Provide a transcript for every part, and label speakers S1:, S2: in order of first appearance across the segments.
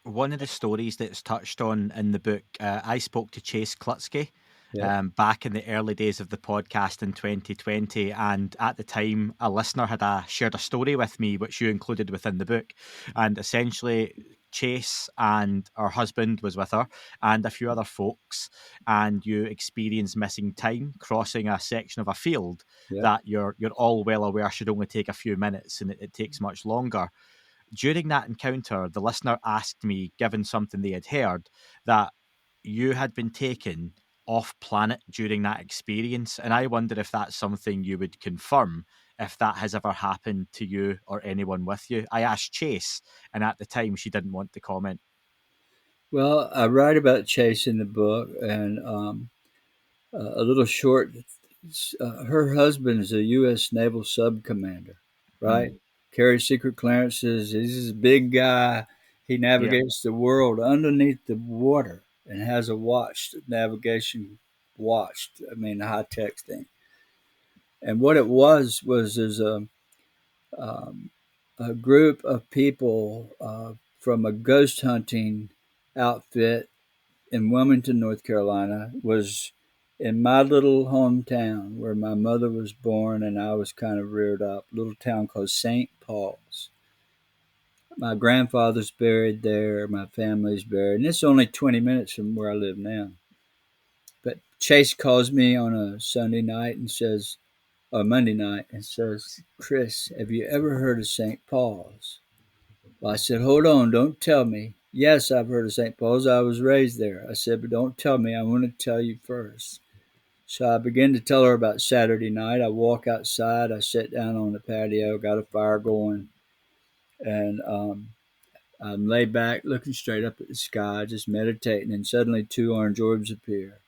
S1: one of the stories that's touched on in the book, I spoke to Chase Kloetzki back in the early days of the podcast in 2020. And at the time, a listener had shared a story with me, which you included within the book. And essentially, Chase and her husband was with her and a few other folks, and you experienced missing time crossing a section of a field that you're all well aware should only take a few minutes, and it takes much longer. During that encounter, the listener asked me, given something they had heard, that you had been taken off planet during that experience. And I wonder if that's something you would confirm, if that has ever happened to you or anyone with you. I asked Chase, and at the time she didn't want to comment.
S2: Well, I write about Chase in the book, and a little short. Her husband is a U.S. Naval sub commander, right? Carries secret clearances. He's a big guy. He
S1: Yeah.
S2: navigates the world underneath the water and has a navigation watch. I mean, high tech thing. And what it was is um, a group of people from a ghost hunting outfit in Wilmington, North Carolina, was in my little hometown where my mother was born and I was kind of reared up, a little town called St. Paul's. My grandfather's buried there, my family's buried, and it's only 20 minutes from where I live now. But Chase calls me on a Sunday night and says, or Monday night, and says, "Chris, have you ever heard of St. Paul's?" Well, I said, "Hold on, don't tell me." "Yes, I've heard of St. Paul's. I was raised there." I said, "But don't tell me. I want to tell you first." So I began to tell her about Saturday night. I walk outside. I sit down on the patio, got a fire going, and I'm laid back, looking straight up at the sky, just meditating. And suddenly, two orange orbs appear,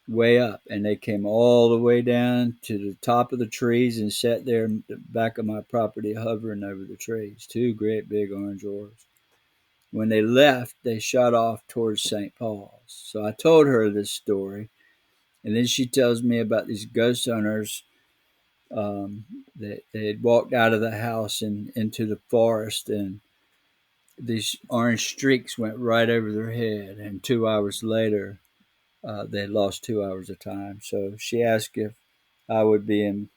S2: way up, and they came all the way down to the top of the trees and sat there in the back of my property, hovering over the trees. Two great big orange orbs. When they left, they shot off towards St. Paul's. So I told her this story, and then she tells me about these ghost hunters. They had walked out of the house and into the forest, and these orange streaks went right over their head. And 2 hours later, they had lost 2 hours of time. So she asked if I would be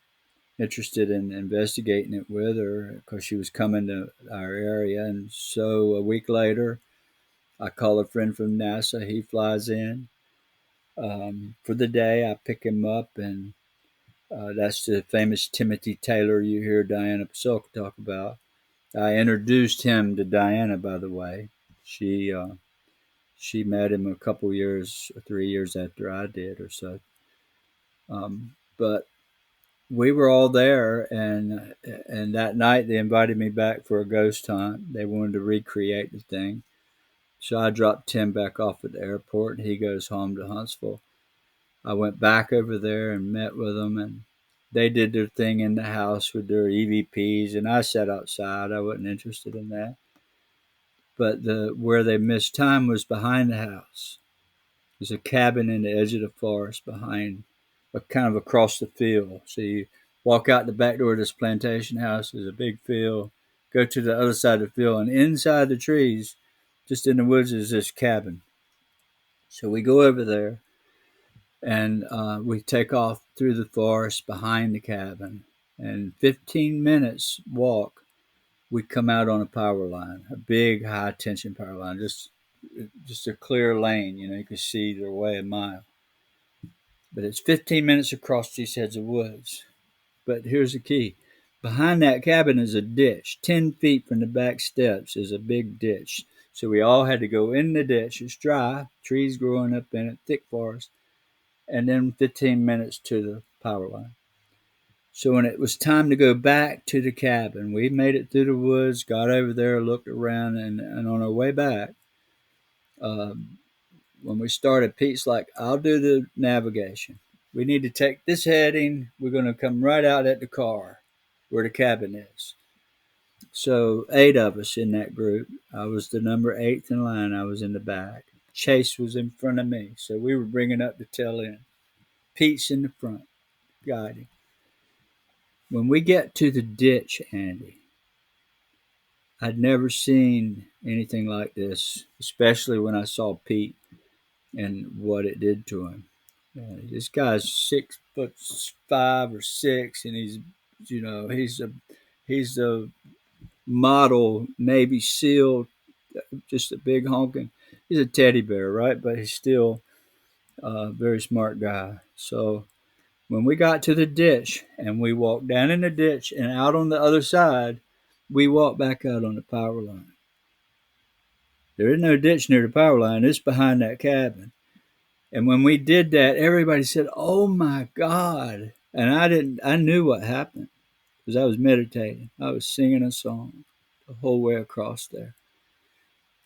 S2: interested in investigating it with her because she was coming to our area. And so a week later, I call a friend from NASA. He flies in for the day. I pick him up, and that's the famous Timothy Taylor you hear Diana Pasulka talk about. I introduced him to Diana, by the way. She met him a couple years, 3 years after I did, or so. But we were all there, and that night they invited me back for a ghost hunt. They wanted to recreate the thing. So I dropped Tim back off at the airport, and he goes home to Huntsville. I went back over there and met with them, and they did their thing in the house with their EVPs, and I sat outside. I wasn't interested in that. But where they missed time was behind the house. There's a cabin in the edge of the forest behind, kind of across the field. So you walk out the back door of this plantation house. There's a big field. Go to the other side of the field, and inside the trees, just in the woods, is this cabin. So we go over there, and we take off through the forest behind the cabin. And 15 minutes walk, we come out on a power line, a big high tension power line, just a clear lane. You can see their way a mile. But it's 15 minutes across these heads of woods. But here's the key. Behind that cabin is a ditch. 10 feet from the back steps is a big ditch. So we all had to go in the ditch. It's dry, trees growing up in it, thick forest, and then 15 minutes to the power line. So when it was time to go back to the cabin, we made it through the woods, got over there, looked around, and on our way back, when we started, Pete's like, "I'll do the navigation. We need to take this heading. We're going to come right out at the car where the cabin is." So 8 of us in that group. I was the number 8th in line. I was in the back. Chase was in front of me. So we were bringing up the tail end. Pete's in the front, guiding. When we get to the ditch, Andy, I'd never seen anything like this, especially when I saw Pete and what it did to him. This guy's 6'5" or 6", and he's a model Navy SEAL, just a big honking. He's a teddy bear, right? But he's still a very smart guy. So when we got to the ditch and we walked down in the ditch and out on the other side, we walked back out on the power line. There is no ditch near the power line. It's behind that cabin. And when we did that, everybody said, "Oh my God." And I knew what happened because I was meditating. I was singing a song the whole way across there.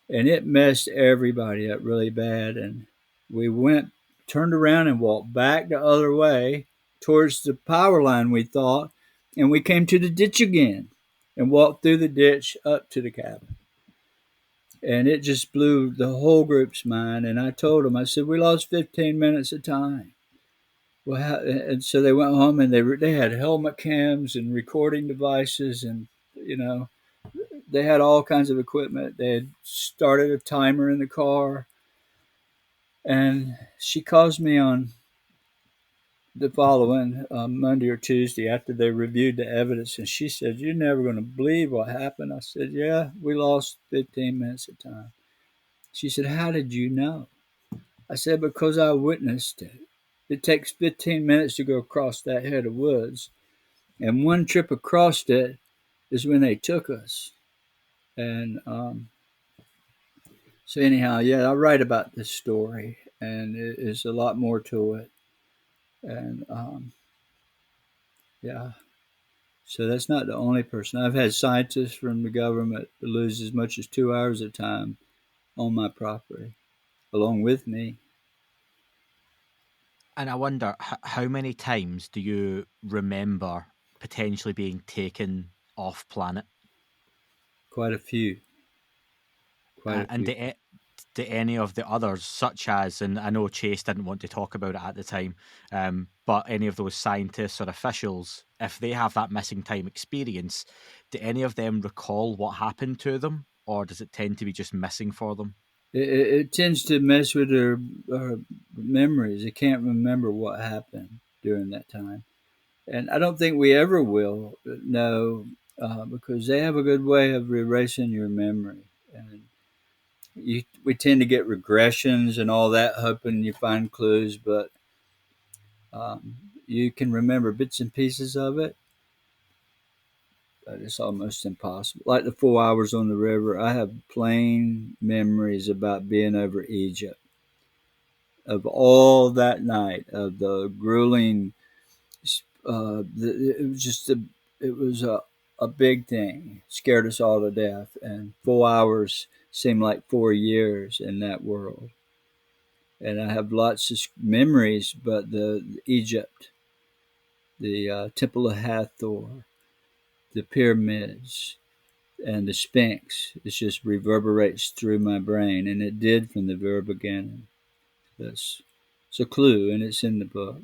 S2: And it messed everybody up really bad. And we turned around and walked back the other way towards the power line, we thought. And we came to the ditch again and walked through the ditch up to the cabin. And it just blew the whole group's mind. And I told them, I said, we lost 15 minutes of time. Well, and so they went home and they had helmet cams and recording devices, and they had all kinds of equipment. They had started a timer in the car, and she calls me on the following Monday or Tuesday after they reviewed the evidence, and she said, "You're never going to believe what happened." I said, "Yeah, we lost 15 minutes of time." She said, "How did you know?" I said, "Because I witnessed it. It takes 15 minutes to go across that head of woods. And one trip across it is when they took us." And so anyhow, yeah, I write about this story, and there's a lot more to it. And yeah, so that's not the only person. I've had scientists from the government lose as much as 2 hours of time on my property, along with me.
S1: And I wonder, how many times do you remember potentially being taken off planet?
S2: Quite a few. Quite a
S1: And
S2: few.
S1: do any of the others, such as, and I know Chase didn't want to talk about it at the time, but any of those scientists or officials, if they have that missing time experience, do any of them recall what happened to them, or does it tend to be just missing for them?
S2: It tends to mess with their memories. They can't remember what happened during that time. And I don't think we ever will know, because they have a good way of erasing your memory. And we tend to get regressions and all that, hoping you find clues, but you can remember bits and pieces of it, but it's almost impossible. Like the 4 hours on the river, I have plain memories about being over Egypt, of all that night, of the grueling. It was just it was a big thing. It scared us all to death, and 4 hours seemed like 4 years in that world. And I have lots of memories, but the Egypt, the Temple of Hathor, the pyramids, and the Sphinx, it just reverberates through my brain, and it did from the very beginning. That's it's a clue, and it's in the book.